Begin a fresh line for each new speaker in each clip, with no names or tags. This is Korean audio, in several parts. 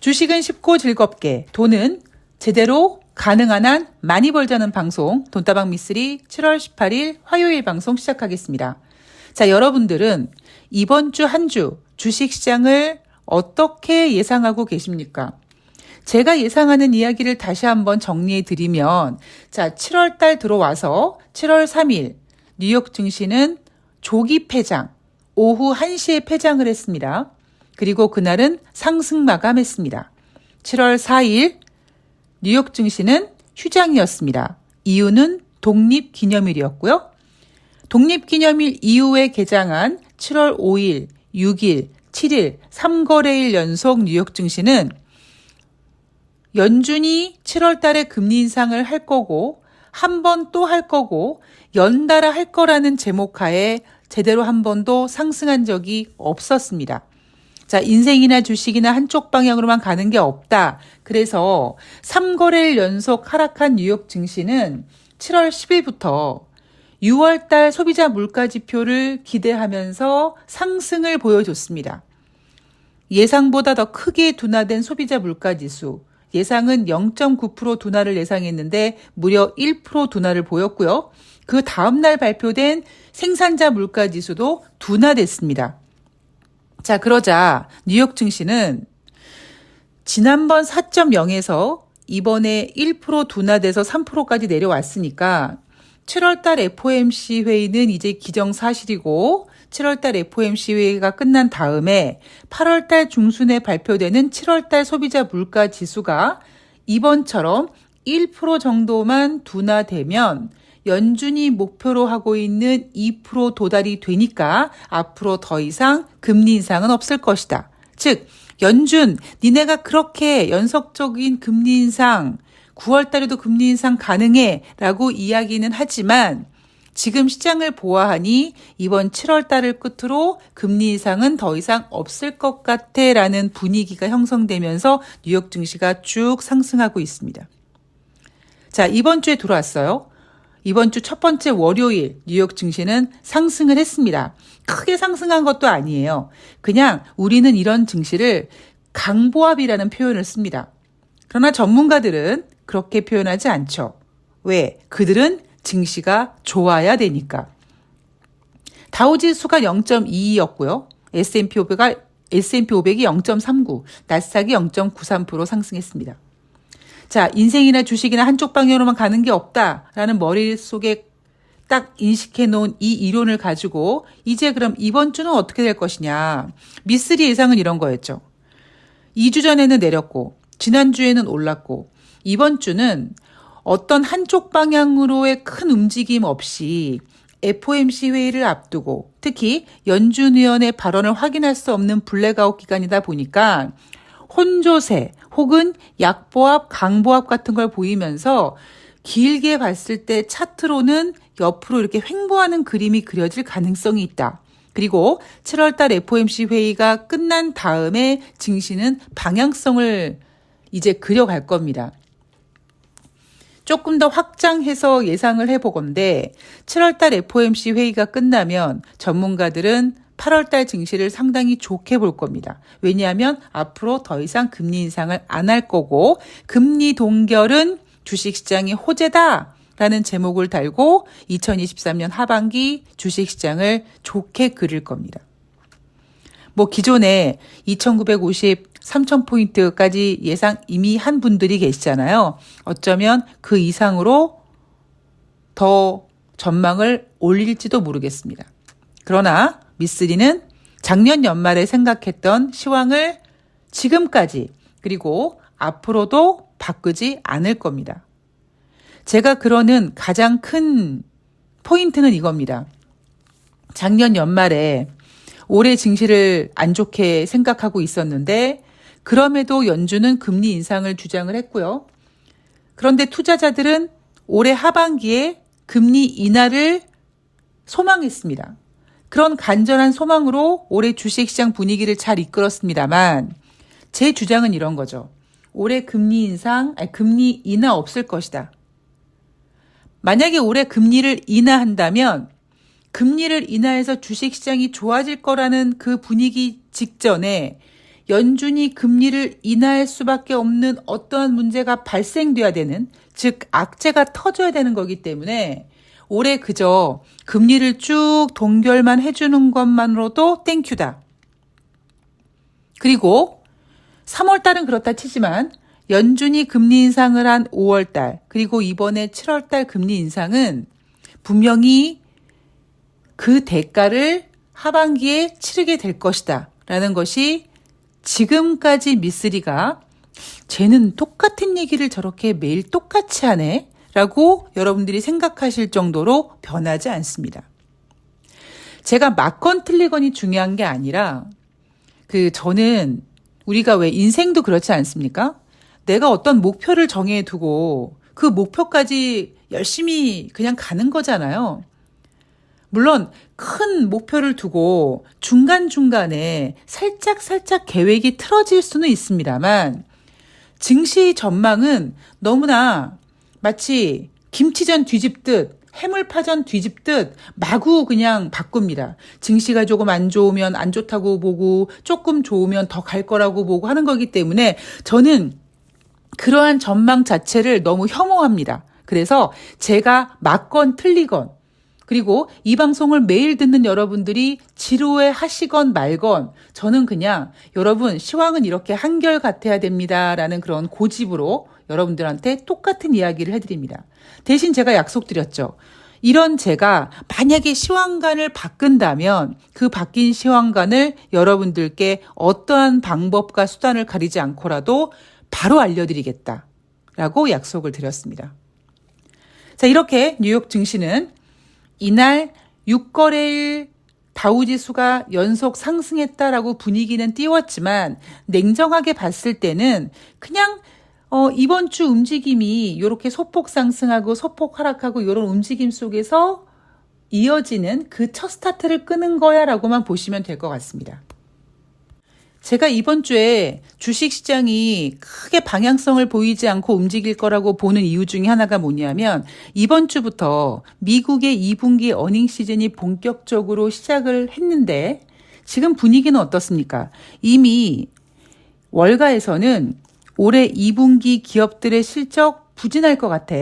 주식은 쉽고 즐겁게, 돈은 제대로 가능한 한 많이 벌자는 방송, 돈다방 미쓰리 7월 18일 화요일 방송 시작하겠습니다. 자, 여러분들은 이번 주 한 주 주식시장을 어떻게 예상하고 계십니까? 제가 예상하는 이야기를 다시 한번 정리해 드리면, 자, 7월 달 들어와서 7월 3일 뉴욕 증시는 조기 폐장, 오후 1시에 폐장을 했습니다. 그리고 그날은 상승 마감했습니다. 7월 4일 뉴욕 증시는 휴장이었습니다. 이유는 독립기념일이었고요. 독립기념일 이후에 개장한 7월 5일, 6일, 7일, 3거래일 연속 뉴욕 증시는 연준이 7월 달에 금리 인상을 할 거고 한 번 또 할 거고 연달아 할 거라는 제목하에 제대로 한 번도 상승한 적이 없었습니다. 자, 인생이나 주식이나 한쪽 방향으로만 가는 게 없다. 그래서 3거래일 연속 하락한 뉴욕 증시는 7월 10일부터 6월 달 소비자 물가 지표를 기대하면서 상승을 보여줬습니다. 예상보다 더 크게 둔화된 소비자 물가 지수, 예상은 0.9% 둔화를 예상했는데 무려 1% 둔화를 보였고요. 그 다음날 발표된 생산자 물가 지수도 둔화됐습니다. 자, 그러자 뉴욕 증시는 지난번 4.0에서 이번에 1% 둔화돼서 3%까지 내려왔으니까 7월달 FOMC 회의는 이제 기정사실이고 7월달 FOMC 회의가 끝난 다음에 8월달 중순에 발표되는 7월달 소비자 물가 지수가 이번처럼 1% 정도만 둔화되면 연준이 목표로 하고 있는 2% 도달이 되니까 앞으로 더 이상 금리 인상은 없을 것이다. 즉, 연준, 니네가 그렇게 연속적인 금리 인상, 9월 달에도 금리 인상 가능해 라고 이야기는 하지만 지금 시장을 보아하니 이번 7월 달을 끝으로 금리 인상은 더 이상 없을 것 같아 라는 분위기가 형성되면서 뉴욕 증시가 쭉 상승하고 있습니다. 자, 이번 주에 들어왔어요. 이번 주 첫 번째 월요일 뉴욕 증시는 상승을 했습니다. 크게 상승한 것도 아니에요. 그냥 우리는 이런 증시를 강보합이라는 표현을 씁니다. 그러나 전문가들은 그렇게 표현하지 않죠. 왜? 그들은 증시가 좋아야 되니까. 다우지수가 0.22였고요. S&P 500이 0.39, 나스닥이 0.93% 상승했습니다. 자, 인생이나 주식이나 한쪽 방향으로만 가는 게 없다라는 머릿속에 딱 인식해 놓은 이 이론을 가지고 이제 그럼 이번 주는 어떻게 될 것이냐. 미쓰리 예상은 이런 거였죠. 2주 전에는 내렸고 지난주에는 올랐고 이번 주는 어떤 한쪽 방향으로의 큰 움직임 없이 FOMC 회의를 앞두고 특히 연준 의원의 발언을 확인할 수 없는 블랙아웃 기간이다 보니까 혼조세 혹은 약보합, 강보합 같은 걸 보이면서 길게 봤을 때 차트로는 옆으로 이렇게 횡보하는 그림이 그려질 가능성이 있다. 그리고 7월 달 FOMC 회의가 끝난 다음에 증시는 방향성을 이제 그려갈 겁니다. 조금 더 확장해서 예상을 해보건대 7월 달 FOMC 회의가 끝나면 전문가들은 8월 달 증시를 상당히 좋게 볼 겁니다. 왜냐하면 앞으로 더 이상 금리 인상을 안 할 거고 금리 동결은 주식시장의 호재다 라는 제목을 달고 2023년 하반기 주식시장을 좋게 그릴 겁니다. 뭐 기존에 2950, 3000포인트까지 예상 이미 한 분들이 계시잖아요. 어쩌면 그 이상으로 더 전망을 올릴지도 모르겠습니다. 그러나 미쓰리는 작년 연말에 생각했던 시황을 지금까지 그리고 앞으로도 바꾸지 않을 겁니다. 제가 그러는 가장 큰 포인트는 이겁니다. 작년 연말에 올해 증시를 안 좋게 생각하고 있었는데 그럼에도 연준은 금리 인상을 주장을 했고요. 그런데 투자자들은 올해 하반기에 금리 인하를 소망했습니다. 그런 간절한 소망으로 올해 주식시장 분위기를 잘 이끌었습니다만 제 주장은 이런 거죠. 올해 금리 인하 없을 것이다. 만약에 올해 금리를 인하한다면 금리를 인하해서 주식시장이 좋아질 거라는 그 분위기 직전에 연준이 금리를 인하할 수밖에 없는 어떠한 문제가 발생돼야 되는, 즉 악재가 터져야 되는 거기 때문에 올해 그저 금리를 쭉 동결만 해주는 것만으로도 땡큐다. 그리고 3월달은 그렇다 치지만 연준이 금리 인상을 한 5월달 그리고 이번에 7월달 금리 인상은 분명히 그 대가를 하반기에 치르게 될 것이다 라는 것이 지금까지 미쓰리가 쟤는 똑같은 얘기를 저렇게 매일 똑같이 하네 라고 여러분들이 생각하실 정도로 변하지 않습니다. 제가 맞건 틀리건이 중요한 게 아니라 저는 우리가 왜 인생도 그렇지 않습니까? 내가 어떤 목표를 정해두고 그 목표까지 열심히 그냥 가는 거잖아요. 물론 큰 목표를 두고 중간중간에 살짝 계획이 틀어질 수는 있습니다만 증시 전망은 너무나 마치 김치전 뒤집듯 해물파전 뒤집듯 마구 그냥 바꿉니다. 증시가 조금 안 좋으면 안 좋다고 보고 조금 좋으면 더 갈 거라고 보고 하는 거기 때문에 저는 그러한 전망 자체를 너무 혐오합니다. 그래서 제가 맞건 틀리건 그리고 이 방송을 매일 듣는 여러분들이 지루해 하시건 말건 저는 그냥 여러분 시황은 이렇게 한결같아야 됩니다라는 그런 고집으로 여러분들한테 똑같은 이야기를 해드립니다. 대신 제가 약속드렸죠. 이런 제가 만약에 시황관을 바꾼다면 그 바뀐 시황관을 여러분들께 어떠한 방법과 수단을 가리지 않고라도 바로 알려드리겠다라고 약속을 드렸습니다. 자, 이렇게 뉴욕 증시는 이날 6거래일 다우지수가 연속 상승했다라고 분위기는 띄웠지만 냉정하게 봤을 때는 그냥 이번 주 움직임이 이렇게 소폭 상승하고 소폭 하락하고 이런 움직임 속에서 이어지는 그 첫 스타트를 끄는 거야 라고만 보시면 될 것 같습니다. 제가 이번 주에 주식시장이 크게 방향성을 보이지 않고 움직일 거라고 보는 이유 중에 하나가 뭐냐면 이번 주부터 미국의 2분기 어닝 시즌이 본격적으로 시작을 했는데 지금 분위기는 어떻습니까? 이미 월가에서는 올해 2분기 기업들의 실적 부진할 것 같아.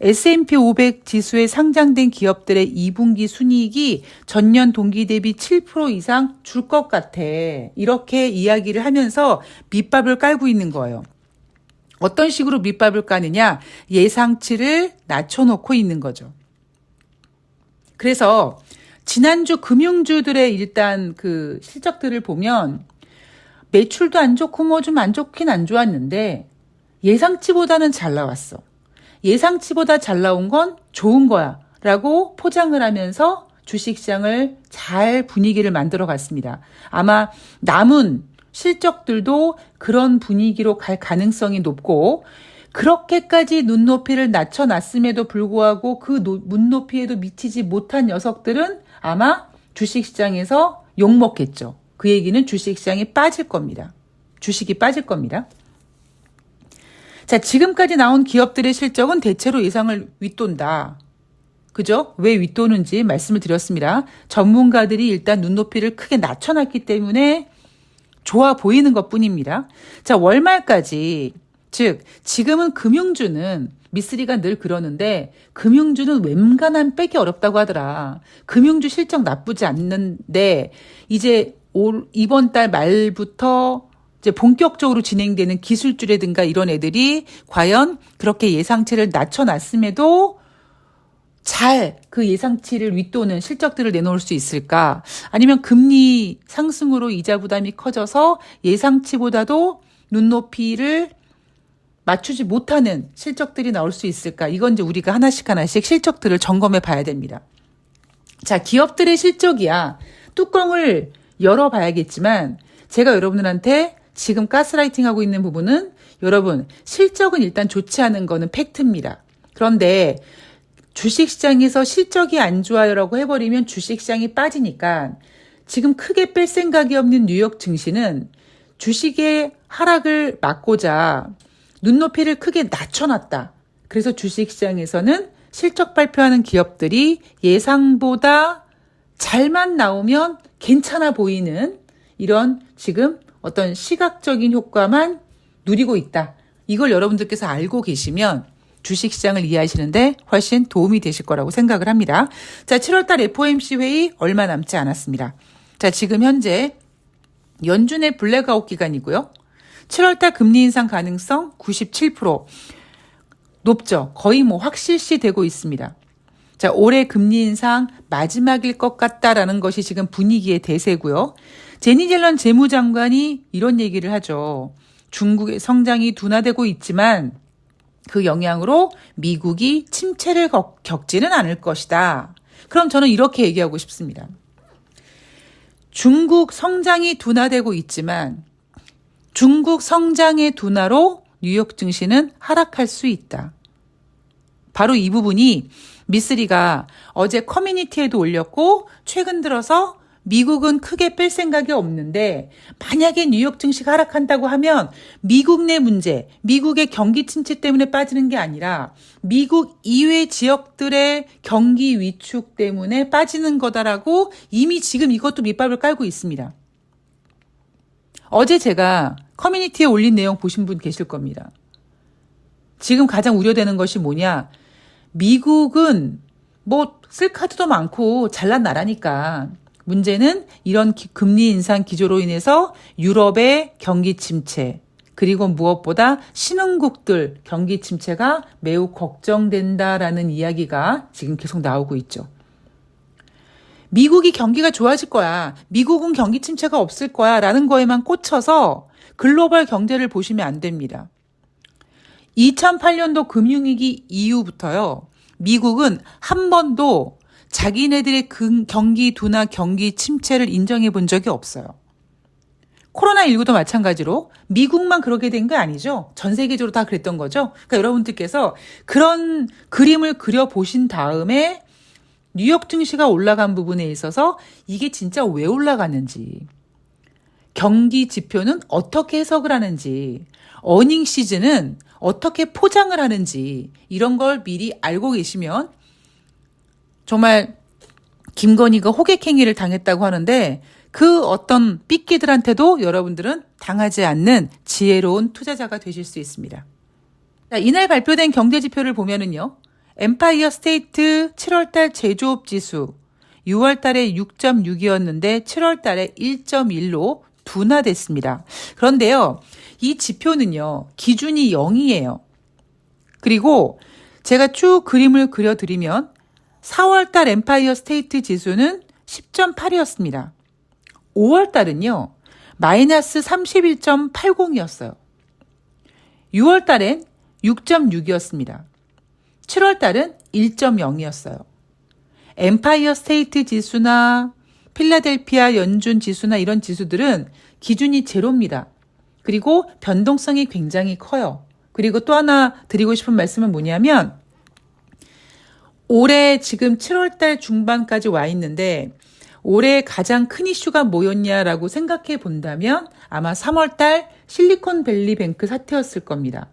S&P 500 지수에 상장된 기업들의 2분기 순이익이 전년 동기 대비 7% 이상 줄 것 같아. 이렇게 이야기를 하면서 밑밥을 깔고 있는 거예요. 어떤 식으로 밑밥을 까느냐? 예상치를 낮춰놓고 있는 거죠. 그래서 지난주 금융주들의 일단 그 실적들을 보면 매출도 안 좋고 뭐 좀 안 좋긴 안 좋았는데 예상치보다는 잘 나왔어. 예상치보다 잘 나온 건 좋은 거야 라고 포장을 하면서 주식시장을 잘 분위기를 만들어 갔습니다. 아마 남은 실적들도 그런 분위기로 갈 가능성이 높고 그렇게까지 눈높이를 낮춰놨음에도 불구하고 그 눈높이에도 미치지 못한 녀석들은 아마 주식시장에서 욕먹겠죠. 그 얘기는 주식시장이 빠질 겁니다. 주식이 빠질 겁니다. 자, 지금까지 나온 기업들의 실적은 대체로 예상을 윗돈다. 그죠? 왜 윗도는지 말씀을 드렸습니다. 전문가들이 일단 눈높이를 크게 낮춰놨기 때문에 좋아 보이는 것 뿐입니다. 자, 월말까지, 즉 지금은 금융주는 미쓰리가 늘 그러는데 금융주는 웬간하면 빼기 어렵다고 하더라. 금융주 실적 나쁘지 않는데 이제 이번 달 말부터 이제 본격적으로 진행되는 기술주라든가 이런 애들이 과연 그렇게 예상치를 낮춰놨음에도 잘 그 예상치를 윗도는 실적들을 내놓을 수 있을까? 아니면 금리 상승으로 이자 부담이 커져서 예상치보다도 눈높이를 맞추지 못하는 실적들이 나올 수 있을까? 이건 이제 우리가 하나씩 실적들을 점검해 봐야 됩니다. 자, 기업들의 실적이야. 뚜껑을 열어봐야겠지만 제가 여러분들한테 지금 가스라이팅하고 있는 부분은 여러분 실적은 일단 좋지 않은 거는 팩트입니다. 그런데 주식시장에서 실적이 안 좋아요라고 해버리면 주식시장이 빠지니까 지금 크게 뺄 생각이 없는 뉴욕 증시는 주식의 하락을 막고자 눈높이를 크게 낮춰놨다. 그래서 주식시장에서는 실적 발표하는 기업들이 예상보다 잘만 나오면 괜찮아 보이는 이런 지금 어떤 시각적인 효과만 누리고 있다. 이걸 여러분들께서 알고 계시면 주식시장을 이해하시는데 훨씬 도움이 되실 거라고 생각을 합니다. 자, 7월달 FOMC 회의 얼마 남지 않았습니다. 자, 지금 현재 연준의 블랙아웃 기간이고요. 7월달 금리 인상 가능성 97% 높죠. 거의 확실시 되고 있습니다. 자, 올해 금리 인상 마지막일 것 같다라는 것이 지금 분위기의 대세고요. 제니 옐런 재무장관이 이런 얘기를 하죠. 중국의 성장이 둔화되고 있지만 그 영향으로 미국이 침체를 겪지는 않을 것이다. 그럼 저는 이렇게 얘기하고 싶습니다. 중국 성장이 둔화되고 있지만 중국 성장의 둔화로 뉴욕 증시는 하락할 수 있다. 바로 이 부분이 미쓰리가 어제 커뮤니티에도 올렸고 최근 들어서 미국은 크게 뺄 생각이 없는데 만약에 뉴욕 증시가 하락한다고 하면 미국 내 문제, 미국의 경기 침체 때문에 빠지는 게 아니라 미국 이외 지역들의 경기 위축 때문에 빠지는 거다라고 이미 지금 이것도 밑밥을 깔고 있습니다. 어제 제가 커뮤니티에 올린 내용 보신 분 계실 겁니다. 지금 가장 우려되는 것이 뭐냐? 미국은 쓸 카드도 많고 잘난 나라니까 문제는 이런 금리 인상 기조로 인해서 유럽의 경기 침체 그리고 무엇보다 신흥국들 경기 침체가 매우 걱정된다라는 이야기가 지금 계속 나오고 있죠. 미국이 경기가 좋아질 거야. 미국은 경기 침체가 없을 거야. 라는 거에만 꽂혀서 글로벌 경제를 보시면 안 됩니다. 2008년도 금융위기 이후부터요. 미국은 한 번도 자기네들의 경기 둔화, 경기 침체를 인정해 본 적이 없어요. 코로나19도 마찬가지로 미국만 그렇게 된 게 아니죠. 전 세계적으로 다 그랬던 거죠. 그러니까 여러분들께서 그런 그림을 그려보신 다음에 뉴욕 증시가 올라간 부분에 있어서 이게 진짜 왜 올라갔는지, 경기 지표는 어떻게 해석을 하는지, 어닝 시즌은 어떻게 포장을 하는지 이런 걸 미리 알고 계시면 정말 김건희가 호객행위를 당했다고 하는데 그 어떤 삐끼들한테도 여러분들은 당하지 않는 지혜로운 투자자가 되실 수 있습니다. 자, 이날 발표된 경제지표를 보면은요. 엠파이어 스테이트 7월달 제조업 지수 6월달에 6.6이었는데 7월달에 1.1로 둔화됐습니다. 그런데요. 이 지표는요. 기준이 0이에요. 그리고 제가 쭉 그림을 그려드리면 4월달 엠파이어 스테이트 지수는 10.8이었습니다. 5월달은요. 마이너스 31.80이었어요. 6월달엔 6.6이었습니다. 7월달은 1.0이었어요. 엠파이어 스테이트 지수나 필라델피아 연준 지수나 이런 지수들은 기준이 제로입니다. 그리고 변동성이 굉장히 커요. 그리고 또 하나 드리고 싶은 말씀은 뭐냐면 올해 지금 7월달 중반까지 와 있는데 올해 가장 큰 이슈가 뭐였냐라고 생각해 본다면 아마 3월달 실리콘밸리 뱅크 사태였을 겁니다.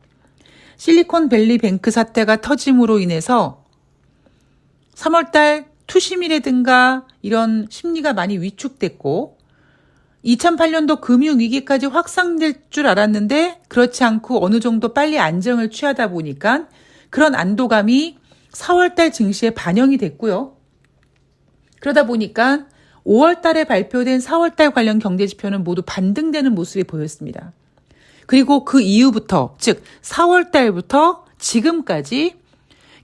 실리콘밸리 뱅크 사태가 터짐으로 인해서 3월달 투심이라든가 이런 심리가 많이 위축됐고 2008년도 금융위기까지 확산될 줄 알았는데 그렇지 않고 어느 정도 빨리 안정을 취하다 보니까 그런 안도감이 4월달 증시에 반영이 됐고요. 그러다 보니까 5월달에 발표된 4월달 관련 경제지표는 모두 반등되는 모습이 보였습니다. 그리고 그 이후부터 즉 4월달부터 지금까지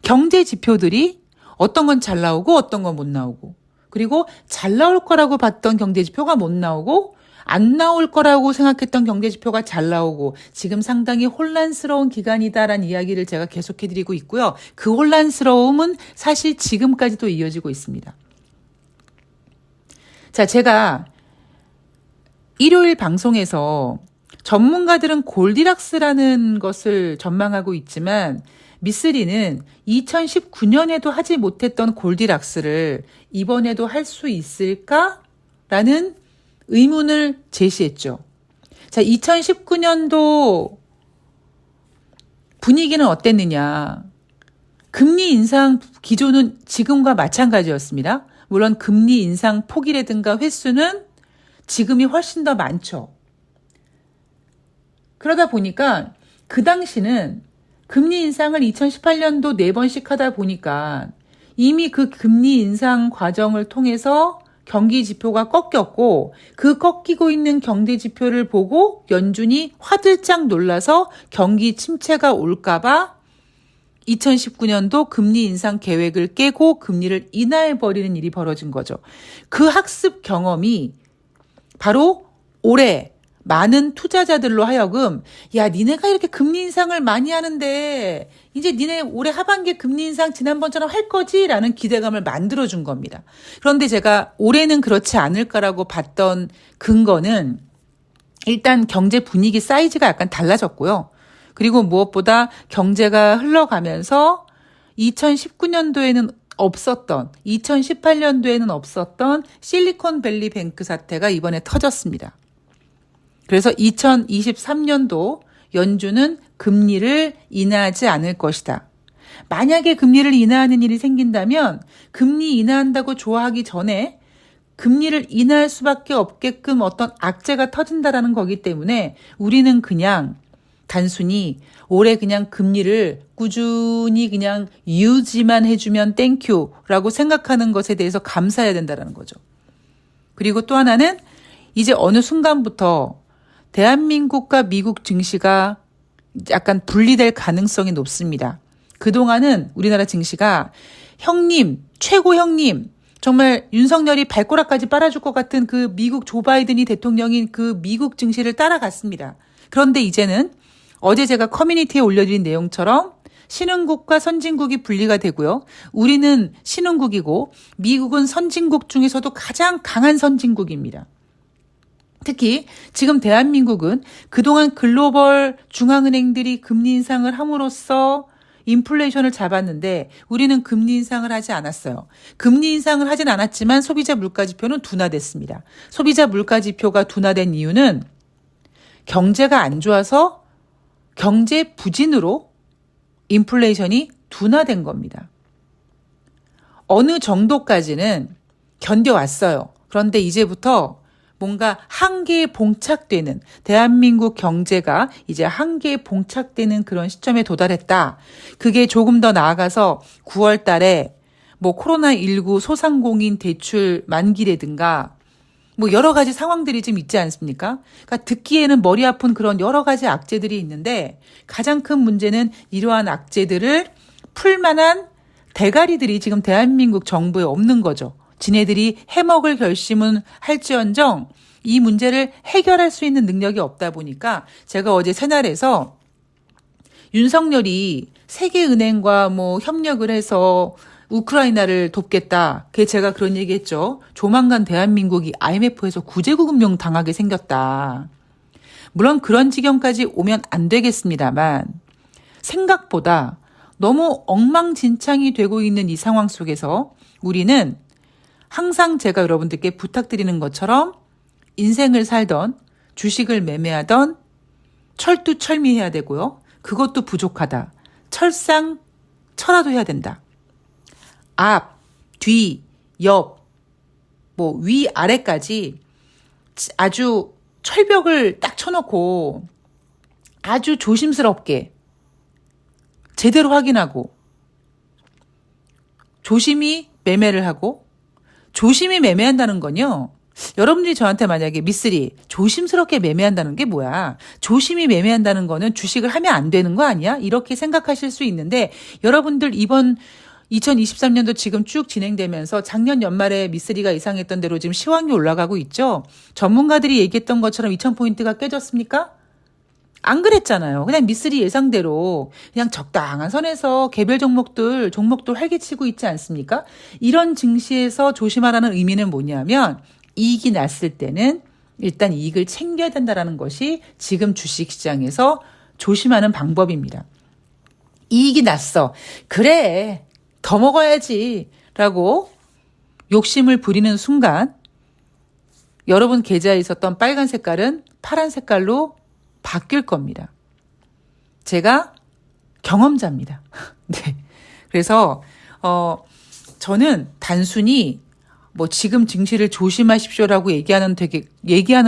경제지표들이 어떤 건 잘 나오고 어떤 건 못 나오고 그리고 잘 나올 거라고 봤던 경제지표가 못 나오고 안 나올 거라고 생각했던 경제지표가 잘 나오고 지금 상당히 혼란스러운 기간이다라는 이야기를 제가 계속해드리고 있고요. 그 혼란스러움은 사실 지금까지도 이어지고 있습니다. 자, 제가 일요일 방송에서 전문가들은 골디락스라는 것을 전망하고 있지만 미쓰리는 2019년에도 하지 못했던 골디락스를 이번에도 할 수 있을까라는 의문을 제시했죠. 자, 2019년도 분위기는 어땠느냐. 금리 인상 기조는 지금과 마찬가지였습니다. 물론 금리 인상 폭이라든가 횟수는 지금이 훨씬 더 많죠. 그러다 보니까 그 당시는 금리 인상을 2018년도 4번씩 하다 보니까 이미 그 금리 인상 과정을 통해서 경기 지표가 꺾였고 그 꺾이고 있는 경제 지표를 보고 연준이 화들짝 놀라서 경기 침체가 올까봐 2019년도 금리 인상 계획을 깨고 금리를 인하해버리는 일이 벌어진 거죠. 그 학습 경험이 바로 올해 많은 투자자들로 하여금 야 니네가 이렇게 금리 인상을 많이 하는데 이제 니네 올해 하반기에 금리 인상 지난번처럼 할 거지? 라는 기대감을 만들어준 겁니다. 그런데 제가 올해는 그렇지 않을까라고 봤던 근거는 일단 경제 분위기 사이즈가 약간 달라졌고요. 그리고 무엇보다 경제가 흘러가면서 2019년도에는 없었던 2018년도에는 없었던 실리콘밸리 뱅크 사태가 이번에 터졌습니다. 그래서 2023년도 연준은 금리를 인하하지 않을 것이다. 만약에 금리를 인하하는 일이 생긴다면 금리 인하한다고 좋아하기 전에 금리를 인하할 수밖에 없게끔 어떤 악재가 터진다라는 거기 때문에 우리는 그냥 단순히 올해 그냥 금리를 꾸준히 그냥 유지만 해주면 땡큐라고 생각하는 것에 대해서 감사해야 된다는 거죠. 그리고 또 하나는 이제 어느 순간부터 대한민국과 미국 증시가 약간 분리될 가능성이 높습니다. 그동안은 우리나라 증시가 형님, 최고 형님, 정말 윤석열이 발가락까지 빨아줄 것 같은 그 미국 조 바이든이 대통령인 그 미국 증시를 따라갔습니다. 그런데 이제는 어제 제가 커뮤니티에 올려드린 내용처럼 신흥국과 선진국이 분리가 되고요. 우리는 신흥국이고 미국은 선진국 중에서도 가장 강한 선진국입니다. 특히 지금 대한민국은 그동안 글로벌 중앙은행들이 금리 인상을 함으로써 인플레이션을 잡았는데 우리는 금리 인상을 하지 않았어요. 금리 인상을 하진 않았지만 소비자 물가지표는 둔화됐습니다. 소비자 물가지표가 둔화된 이유는 경제가 안 좋아서 경제 부진으로 인플레이션이 둔화된 겁니다. 어느 정도까지는 견뎌왔어요. 그런데 이제부터 뭔가 한계에 봉착되는 대한민국 경제가 이제 한계에 봉착되는 그런 시점에 도달했다. 그게 조금 더 나아가서 9월 달에 뭐 코로나19 소상공인 대출 만기라든가 뭐 여러 가지 상황들이 좀 있지 않습니까? 그러니까 듣기에는 머리 아픈 그런 여러 가지 악재들이 있는데 가장 큰 문제는 이러한 악재들을 풀 만한 대가리들이 지금 대한민국 정부에 없는 거죠. 지네들이 해먹을 결심은 할지언정 이 문제를 해결할 수 있는 능력이 없다 보니까 제가 어제 새날에서 윤석열이 세계은행과 뭐 협력을 해서 우크라이나를 돕겠다. 그게 제가 그런 얘기했죠. 조만간 대한민국이 IMF에서 구제구금용 당하게 생겼다. 물론 그런 지경까지 오면 안 되겠습니다만 생각보다 너무 엉망진창이 되고 있는 이 상황 속에서 우리는 항상 제가 여러분들께 부탁드리는 것처럼 인생을 살던 주식을 매매하던 철두철미해야 되고요. 그것도 부족하다. 철상철하도 해야 된다. 앞, 뒤, 옆, 뭐 위, 아래까지 아주 철벽을 딱 쳐놓고 아주 조심스럽게 제대로 확인하고 조심히 매매를 하고 조심히 매매한다는 건요. 여러분들이 저한테 만약에 미쓰리 조심스럽게 매매한다는 게 뭐야? 조심히 매매한다는 거는 주식을 하면 안 되는 거 아니야? 이렇게 생각하실 수 있는데 여러분들 이번 2023년도 지금 쭉 진행되면서 작년 연말에 미쓰리가 예상했던 대로 지금 시황이 올라가고 있죠. 전문가들이 얘기했던 것처럼 2000포인트가 깨졌습니까? 안 그랬잖아요. 그냥 미쓰리 예상대로 그냥 적당한 선에서 개별 종목들 활개치고 있지 않습니까? 이런 증시에서 조심하라는 의미는 뭐냐면 이익이 났을 때는 일단 이익을 챙겨야 된다는 것이 지금 주식시장에서 조심하는 방법입니다. 이익이 났어. 그래. 더 먹어야지. 라고 욕심을 부리는 순간 여러분 계좌에 있었던 빨간 색깔은 파란 색깔로 바뀔 겁니다. 제가 경험자입니다. 네. 그래서 저는 단순히 뭐 지금 증시를 조심하십시오라고 얘기하는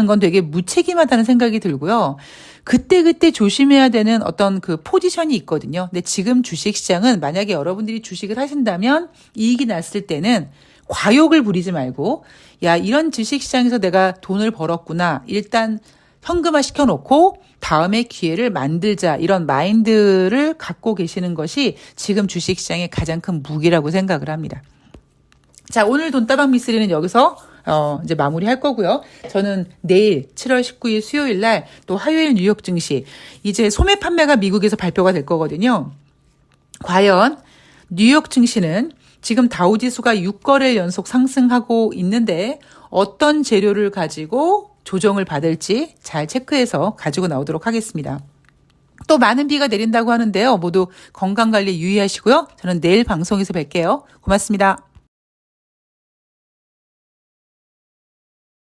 건 되게 무책임하다는 생각이 들고요. 그때그때 조심해야 되는 어떤 그 포지션이 있거든요. 근데 지금 주식시장은 만약에 여러분들이 주식을 하신다면 이익이 났을 때는 과욕을 부리지 말고 야, 이런 주식시장에서 내가 돈을 벌었구나. 일단 현금화 시켜놓고 다음에 기회를 만들자. 이런 마인드를 갖고 계시는 것이 지금 주식시장의 가장 큰 무기라고 생각을 합니다. 자, 오늘 돈다방 미쓰리는 여기서 이제 마무리할 거고요. 저는 내일 7월 19일 수요일 날 또 화요일 뉴욕 증시 이제 소매 판매가 미국에서 발표가 될 거거든요. 과연 뉴욕 증시는 지금 다우지수가 6거래일 연속 상승하고 있는데 어떤 재료를 가지고 조정을 받을지 잘 체크해서 가지고 나오도록 하겠습니다. 또 많은 비가 내린다고 하는데요. 모두 건강관리 유의하시고요. 저는 내일 방송에서 뵐게요. 고맙습니다.